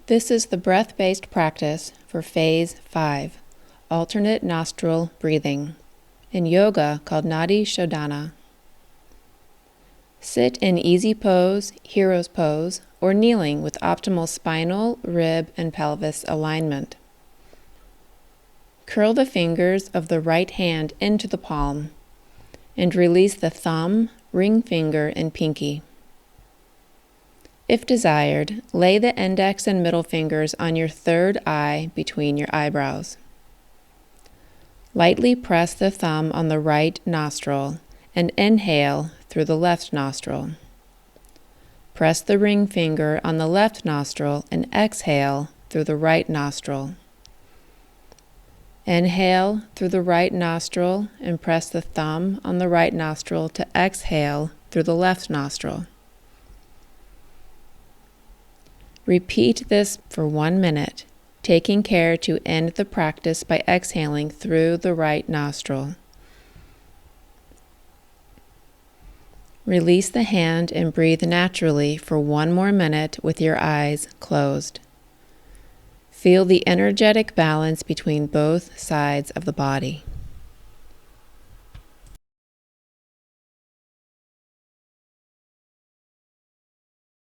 This is the breath-based practice for Phase 5, alternate nostril breathing, in yoga called Nadi Shodhana. Sit in easy pose, hero's pose, or kneeling with optimal spinal, rib, and pelvis alignment. Curl the fingers of the right hand into the palm and release the thumb, ring finger, and pinky. If desired, lay the index and middle fingers on your third eye between your eyebrows. Lightly press the thumb on the right nostril and inhale through the left nostril. Press the ring finger on the left nostril and exhale through the right nostril. Inhale through the right nostril and press the thumb on the right nostril to exhale through the left nostril. Repeat this for 1 minute, taking care to end the practice by exhaling through the right nostril. Release the hand and breathe naturally for 1 more minute with your eyes closed. Feel the energetic balance between both sides of the body.